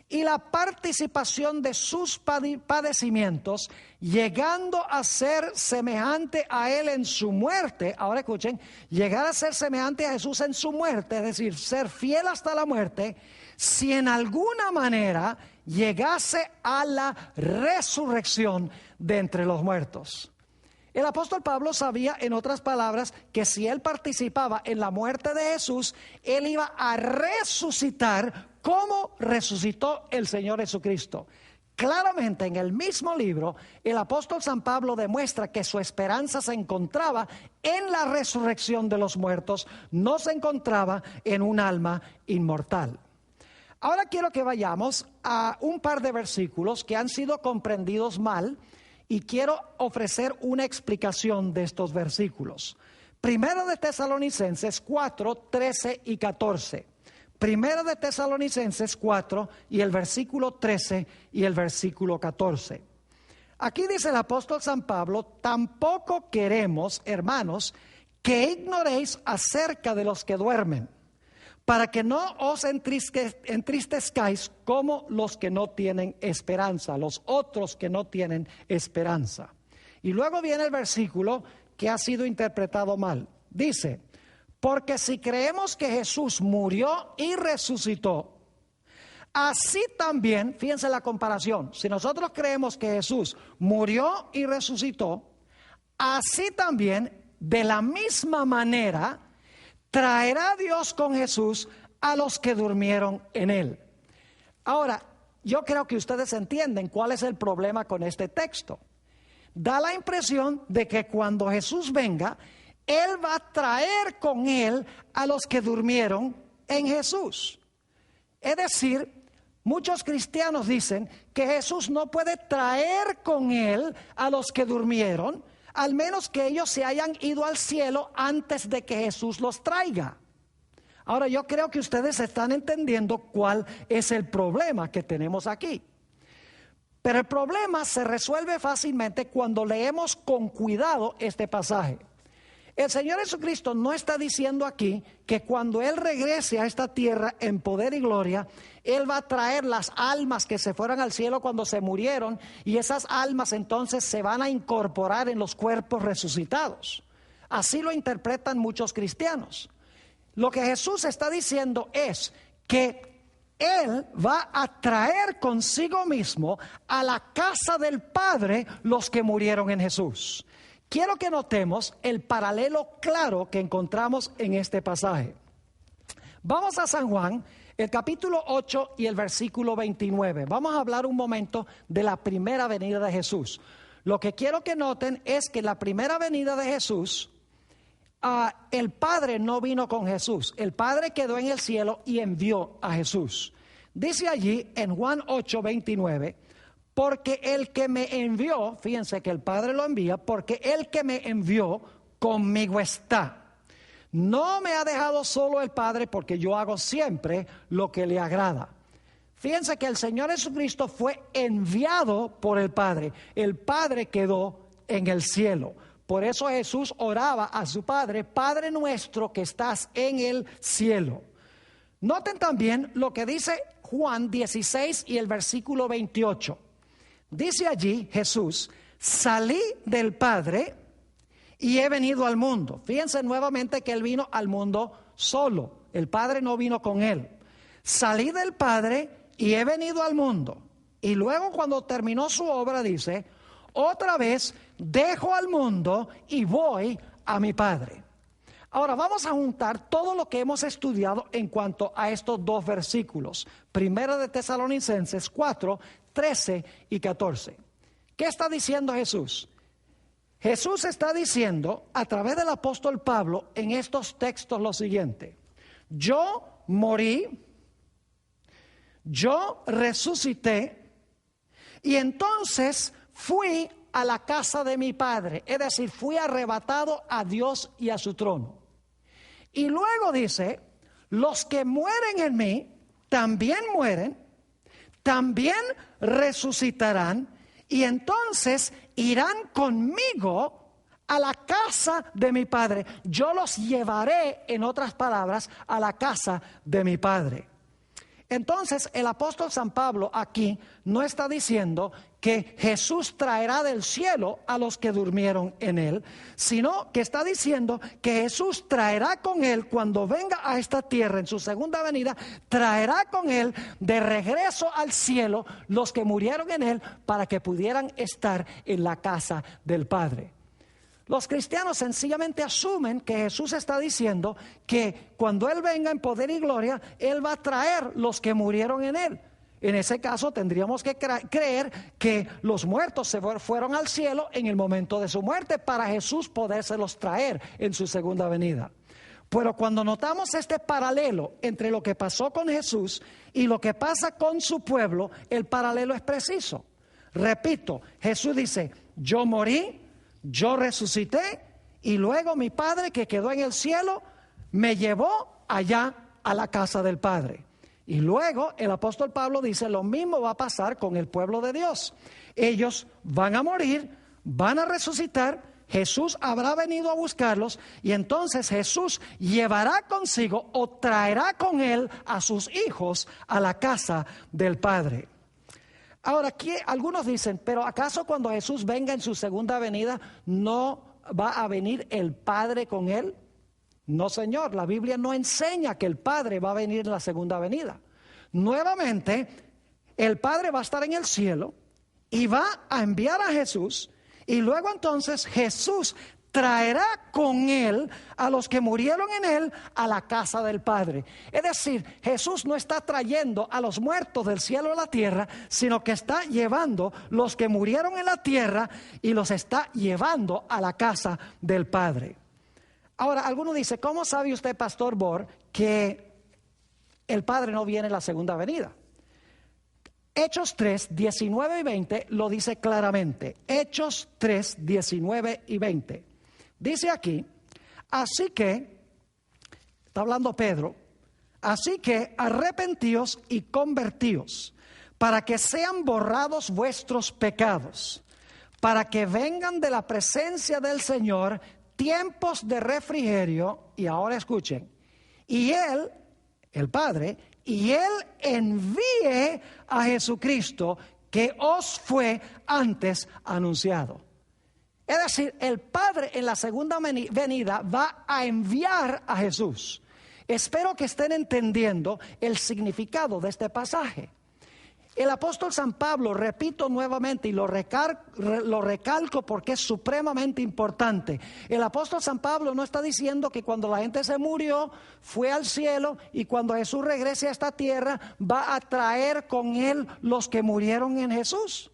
y la participación de sus padecimientos, llegando a ser semejante a Él en su muerte. Ahora escuchen, llegar a ser semejante a Jesús en su muerte, es decir, ser fiel hasta la muerte, si en alguna manera llegase a la resurrección de entre los muertos. El apóstol Pablo sabía, en otras palabras, que si él participaba en la muerte de Jesús, él iba a resucitar como resucitó el Señor Jesucristo. Claramente en el mismo libro, el apóstol San Pablo demuestra que su esperanza se encontraba en la resurrección de los muertos, no se encontraba en un alma inmortal. Ahora quiero que vayamos a un par de versículos que han sido comprendidos mal, y quiero ofrecer una explicación de estos versículos. Primero de Tesalonicenses 4, 13 y 14. Primero de Tesalonicenses 4 y el versículo 13 y el versículo 14. Aquí dice el apóstol San Pablo: tampoco queremos, hermanos, que ignoréis acerca de los que duermen, para que no os entristezcáis como los que no tienen esperanza, los otros que no tienen esperanza. Y luego viene el versículo que ha sido interpretado mal. Dice: porque si creemos que Jesús murió y resucitó, así también, fíjense la comparación, si nosotros creemos que Jesús murió y resucitó, así también, de la misma manera, traerá Dios con Jesús a los que durmieron en Él. Ahora, yo creo que ustedes entienden cuál es el problema con este texto. Da la impresión de que cuando Jesús venga, Él va a traer con Él a los que durmieron en Jesús. Es decir, muchos cristianos dicen que Jesús no puede traer con Él a los que durmieron, al menos que ellos se hayan ido al cielo antes de que Jesús los traiga. Ahora, yo creo que ustedes están entendiendo cuál es el problema que tenemos aquí. Pero el problema se resuelve fácilmente cuando leemos con cuidado este pasaje. El Señor Jesucristo no está diciendo aquí que cuando Él regrese a esta tierra en poder y gloria, Él va a traer las almas que se fueron al cielo cuando se murieron, y esas almas entonces se van a incorporar en los cuerpos resucitados. Así lo interpretan muchos cristianos. Lo que Jesús está diciendo es que Él va a traer consigo mismo a la casa del Padre los que murieron en Jesús. Quiero que notemos el paralelo claro que encontramos en este pasaje. Vamos a San Juan, el capítulo 8 y el versículo 29. Vamos a hablar un momento de la primera venida de Jesús. Lo que quiero que noten es que la primera venida de Jesús, el Padre no vino con Jesús. El Padre quedó en el cielo y envió a Jesús. Dice allí en Juan 8, 29... porque el que me envió, fíjense que el Padre lo envía, porque el que me envió conmigo está. No me ha dejado solo el Padre, porque yo hago siempre lo que le agrada. Fíjense que el Señor Jesucristo fue enviado por el Padre. El Padre quedó en el cielo. Por eso Jesús oraba a su Padre: Padre nuestro que estás en el cielo. Noten también lo que dice Juan 16 y el versículo 28. Dice allí Jesús: salí del Padre y he venido al mundo. Fíjense nuevamente que Él vino al mundo solo. El Padre no vino con Él. Salí del Padre y he venido al mundo. Y luego, cuando terminó su obra, dice: otra vez dejo al mundo y voy a mi Padre. Ahora vamos a juntar todo lo que hemos estudiado en cuanto a estos dos versículos. Primero de Tesalonicenses 4, 13 y 14. ¿Qué está diciendo Jesús? Jesús está diciendo a través del apóstol Pablo en estos textos lo siguiente: yo morí, yo resucité y entonces fui a la casa de mi Padre, es decir, fui arrebatado a Dios y a su trono. Y luego dice: los que mueren en mí también mueren, también resucitarán, y entonces irán conmigo a la casa de mi Padre. Yo los llevaré, en otras palabras, a la casa de mi Padre. Entonces, el apóstol San Pablo aquí no está diciendo que Jesús traerá del cielo a los que durmieron en él, sino que está diciendo que Jesús traerá con él, cuando venga a esta tierra en su segunda venida, traerá con él de regreso al cielo los que murieron en él, para que pudieran estar en la casa del Padre. Los cristianos sencillamente asumen que Jesús está diciendo que cuando Él venga en poder y gloria, Él va a traer los que murieron en Él. En ese caso tendríamos que creer que los muertos se fueron al cielo en el momento de su muerte, para Jesús podérselos traer en su segunda venida. Pero cuando notamos este paralelo entre lo que pasó con Jesús y lo que pasa con su pueblo, el paralelo es preciso. Repito, Jesús dice: yo morí, yo resucité, y luego mi Padre que quedó en el cielo me llevó allá a la casa del Padre. Y luego el apóstol Pablo dice: lo mismo va a pasar con el pueblo de Dios. Ellos van a morir, van a resucitar, Jesús habrá venido a buscarlos, y entonces Jesús llevará consigo o traerá con él a sus hijos a la casa del Padre. Ahora, aquí algunos dicen: pero ¿acaso cuando Jesús venga en su segunda venida no va a venir el Padre con él? No, señor, la Biblia no enseña que el Padre va a venir en la segunda venida. Nuevamente, el Padre va a estar en el cielo y va a enviar a Jesús, y luego entonces Jesús traerá con él a los que murieron en él a la casa del Padre. Es decir, Jesús no está trayendo a los muertos del cielo a la tierra, sino que está llevando los que murieron en la tierra y los está llevando a la casa del Padre. Ahora, alguno dice: ¿cómo sabe usted, Pastor Bor, que el Padre no viene en la segunda venida? Hechos 3, 19 y 20 lo dice claramente. Hechos 3, 19 y 20. Dice aquí: así que, está hablando Pedro, así que arrepentíos y convertíos, para que sean borrados vuestros pecados, para que vengan de la presencia del Señor tiempos de refrigerio. Y ahora escuchen: y Él, el Padre, y Él envíe a Jesucristo, que os fue antes anunciado. Es decir, el Padre en la segunda venida va a enviar a Jesús. Espero que estén entendiendo el significado de este pasaje. El apóstol San Pablo, repito nuevamente y lo recalco porque es supremamente importante. El apóstol San Pablo no está diciendo que cuando la gente se murió, fue al cielo, y cuando Jesús regrese a esta tierra va a traer con él los que murieron en Jesús.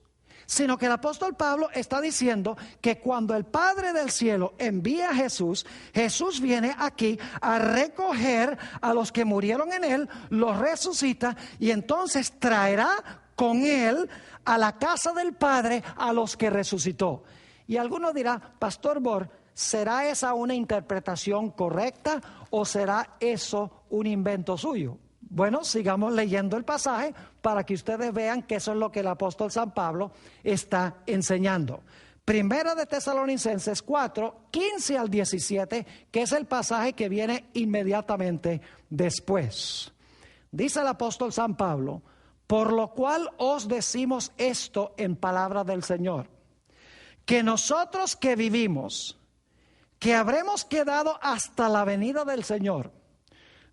Sino que el apóstol Pablo está diciendo que cuando el Padre del cielo envía a Jesús, Jesús viene aquí a recoger a los que murieron en él, los resucita, y entonces traerá con él a la casa del Padre a los que resucitó. Y alguno dirá: Pastor Bor, ¿será esa una interpretación correcta o será eso un invento suyo? Bueno, sigamos leyendo el pasaje para que ustedes vean que eso es lo que el apóstol San Pablo está enseñando. Primera de Tesalonicenses 4, 15 al 17, que es el pasaje que viene inmediatamente después. Dice el apóstol San Pablo: por lo cual os decimos esto en palabra del Señor, que nosotros que vivimos, que habremos quedado hasta la venida del Señor,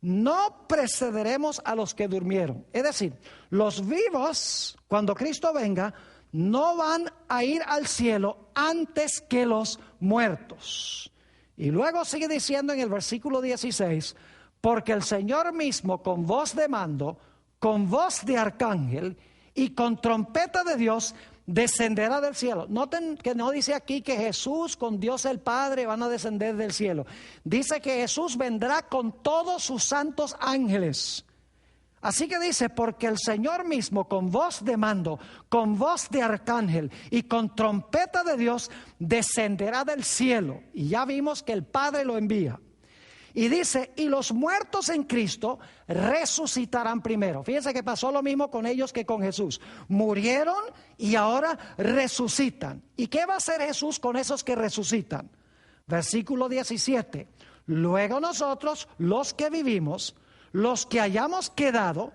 no precederemos a los que durmieron. Es decir, los vivos, cuando Cristo venga, no van a ir al cielo antes que los muertos. Y luego sigue diciendo en el versículo 16: porque el Señor mismo, con voz de mando, con voz de arcángel y con trompeta de Dios, descenderá del cielo. Noten que no dice aquí que Jesús con Dios el Padre van a descender del cielo. Dice que Jesús vendrá con todos sus santos ángeles. Así que dice: porque el Señor mismo, con voz de mando, con voz de arcángel y con trompeta de Dios, descenderá del cielo. Y ya vimos que el Padre lo envía. Y dice: y los muertos en Cristo resucitarán primero. Fíjense que pasó lo mismo con ellos que con Jesús. Murieron y ahora resucitan. ¿Y qué va a hacer Jesús con esos que resucitan? Versículo 17. Luego nosotros, los que vivimos, los que hayamos quedado,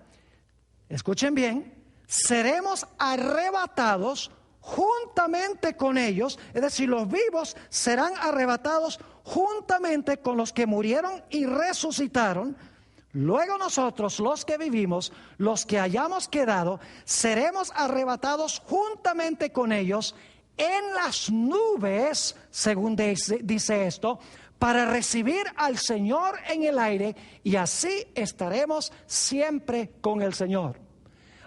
escuchen bien, seremos arrebatados juntamente con ellos, es decir, los vivos serán arrebatados juntamente con los que murieron y resucitaron. Luego nosotros, los que vivimos, los que hayamos quedado, seremos arrebatados juntamente con ellos en las nubes, según dice esto, para recibir al Señor en el aire, y así estaremos siempre con el Señor.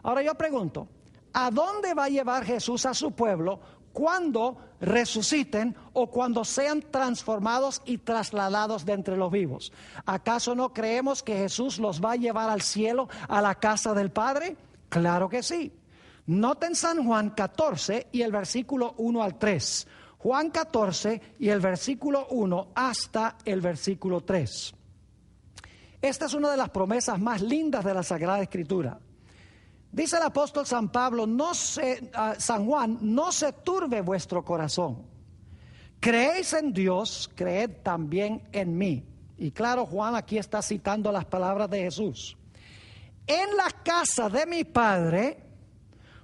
Ahora yo pregunto, ¿a dónde va a llevar Jesús a su pueblo cuando resuciten o cuando sean transformados y trasladados de entre los vivos? ¿Acaso no creemos que Jesús los va a llevar al cielo, a la casa del Padre? Claro que sí. Noten San Juan 14 y el versículo 1 al 3. Juan 14 y el versículo 1 hasta el versículo 3. Esta es una de las promesas más lindas de la Sagrada Escritura. Dice el apóstol San Pablo, San Juan, no se turbe vuestro corazón. Creéis en Dios, creed también en mí. Y claro, Juan aquí está citando las palabras de Jesús. En la casa de mi Padre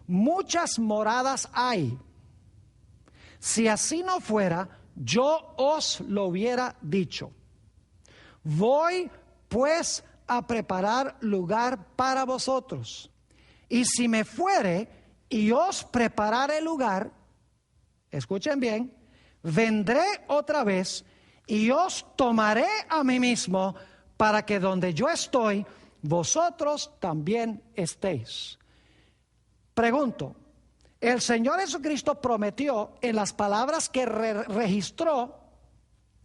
muchas moradas hay. Si así no fuera, yo os lo hubiera dicho. Voy pues a preparar lugar para vosotros. Y si me fuere y os preparare lugar, escuchen bien, vendré otra vez y os tomaré a mí mismo, para que donde yo estoy, vosotros también estéis. Pregunto, el Señor Jesucristo prometió en las palabras que registró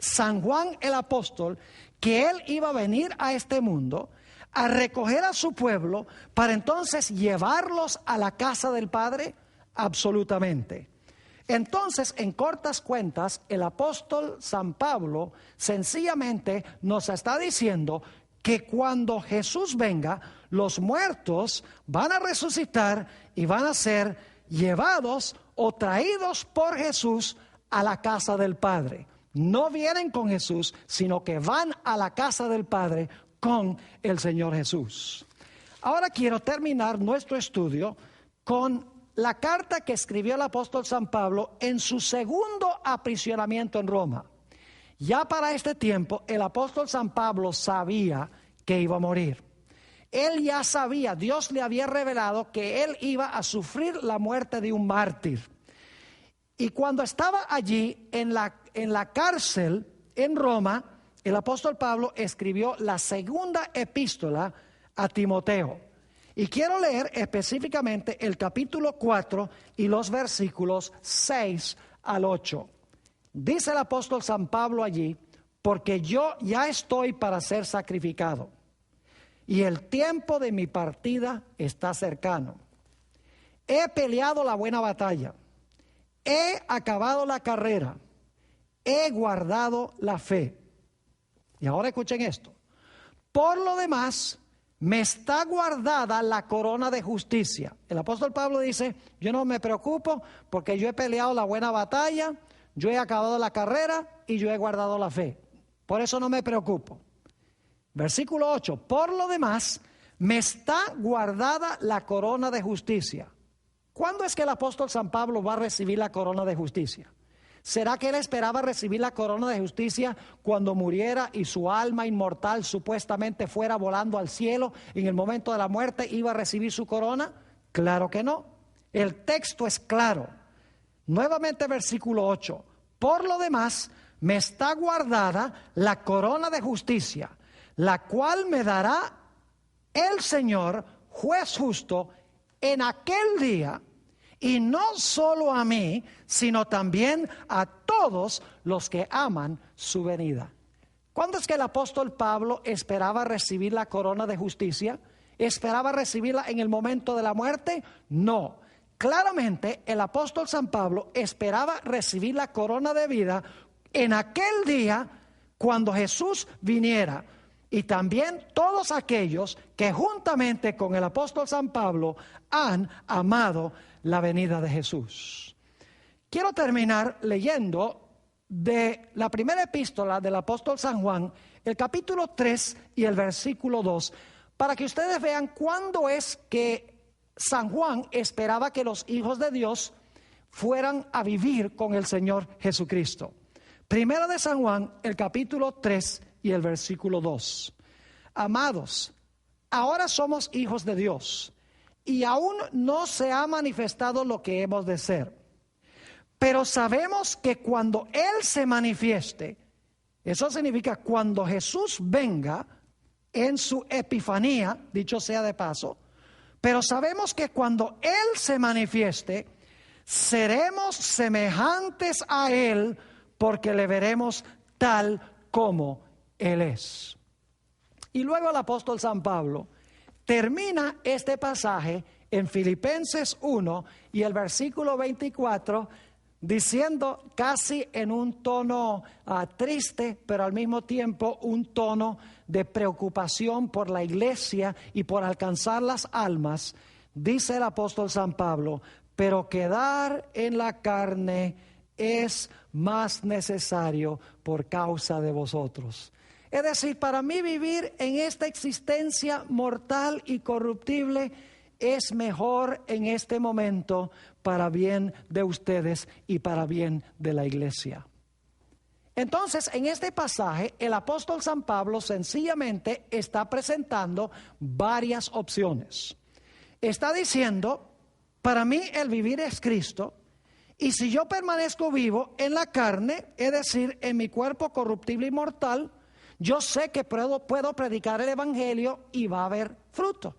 San Juan el apóstol, que Él iba a venir a este mundo a recoger a su pueblo para entonces llevarlos a la casa del Padre. Absolutamente. Entonces, en cortas cuentas, el apóstol San Pablo sencillamente nos está diciendo que cuando Jesús venga, los muertos van a resucitar y van a ser llevados o traídos por Jesús a la casa del Padre. No vienen con Jesús, sino que van a la casa del Padre con el Señor Jesús. Ahora quiero terminar nuestro estudio con la carta que escribió el apóstol San Pablo en su segundo aprisionamiento en Roma. Ya para este tiempo el apóstol San Pablo sabía que iba a morir. Él ya sabía, Dios le había revelado que él iba a sufrir la muerte de un mártir. Y cuando estaba allí en la cárcel en Roma, el apóstol Pablo escribió la segunda epístola a Timoteo. Y quiero leer específicamente el capítulo 4 y los versículos 6 al 8. Dice el apóstol San Pablo allí: porque yo ya estoy para ser sacrificado, y el tiempo de mi partida está cercano. He peleado la buena batalla, he acabado la carrera, he guardado la fe. Y ahora escuchen esto: por lo demás, me está guardada la corona de justicia. El apóstol Pablo dice: yo no me preocupo porque yo he peleado la buena batalla, yo he acabado la carrera y yo he guardado la fe. Por eso no me preocupo. Versículo 8: por lo demás, me está guardada la corona de justicia. ¿Cuándo es que el apóstol San Pablo va a recibir la corona de justicia? ¿Será que él esperaba recibir la corona de justicia cuando muriera y su alma inmortal supuestamente fuera volando al cielo y en el momento de la muerte iba a recibir su corona? Claro que no. El texto es claro. Nuevamente versículo 8: por lo demás, me está guardada la corona de justicia, la cual me dará el Señor, juez justo, en aquel día. Y no solo a mí, sino también a todos los que aman su venida. ¿Cuándo es que el apóstol Pablo esperaba recibir la corona de justicia? ¿Esperaba recibirla en el momento de la muerte? No. Claramente el apóstol San Pablo esperaba recibir la corona de vida en aquel día cuando Jesús viniera. Y también todos aquellos que juntamente con el apóstol San Pablo han amado la venida de Jesús. Quiero terminar leyendo de la primera epístola del apóstol San Juan, el capítulo 3 y el versículo 2, para que ustedes vean cuándo es que San Juan esperaba que los hijos de Dios fueran a vivir con el Señor Jesucristo. Primera de San Juan, el capítulo 3 y el versículo 2. Amados, ahora somos hijos de Dios y aún no se ha manifestado lo que hemos de ser. Pero sabemos que cuando Él se manifieste, eso significa cuando Jesús venga en su epifanía, dicho sea de paso, pero sabemos que cuando Él se manifieste, seremos semejantes a Él porque le veremos tal como Él es. Y luego el apóstol San Pablo termina este pasaje en Filipenses 1 y el versículo 24 diciendo casi en un tono triste, pero al mismo tiempo un tono de preocupación por la iglesia y por alcanzar las almas, dice el apóstol San Pablo: pero quedar en la carne es más necesario por causa de vosotros. Es decir, para mí vivir en esta existencia mortal y corruptible es mejor en este momento para bien de ustedes y para bien de la iglesia. Entonces, en este pasaje, el apóstol San Pablo sencillamente está presentando varias opciones. Está diciendo: para mí el vivir es Cristo, y si yo permanezco vivo en la carne, es decir, en mi cuerpo corruptible y mortal, yo sé que puedo predicar el evangelio y va a haber fruto.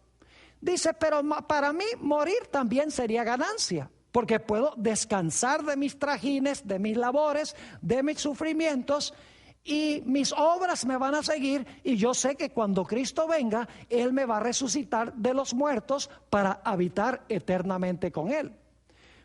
Dice, pero para mí morir también sería ganancia, porque puedo descansar de mis trajines, de mis labores, de mis sufrimientos, y mis obras me van a seguir, y yo sé que cuando Cristo venga, Él me va a resucitar de los muertos para habitar eternamente con Él.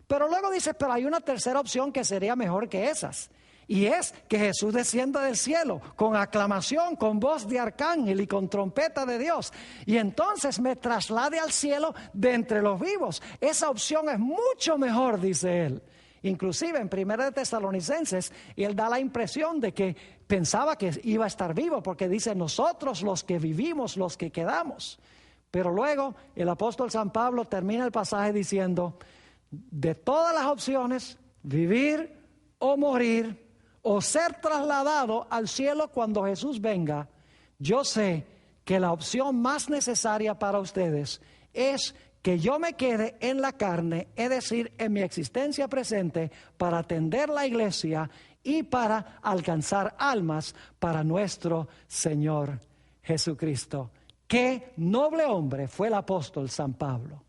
Pero luego dice, pero hay una tercera opción que sería mejor que esas. Y es que Jesús descienda del cielo con aclamación, con voz de arcángel y con trompeta de Dios. Y entonces me traslade al cielo de entre los vivos. Esa opción es mucho mejor, dice él. Inclusive en 1 Tesalonicenses, él da la impresión de que pensaba que iba a estar vivo, porque dice, nosotros los que vivimos, los que quedamos. Pero luego el apóstol San Pablo termina el pasaje diciendo, de todas las opciones, vivir o morir, o ser trasladado al cielo cuando Jesús venga, yo sé que la opción más necesaria para ustedes es que yo me quede en la carne, es decir, en mi existencia presente, para atender la iglesia y para alcanzar almas para nuestro Señor Jesucristo. Qué noble hombre fue el apóstol San Pablo.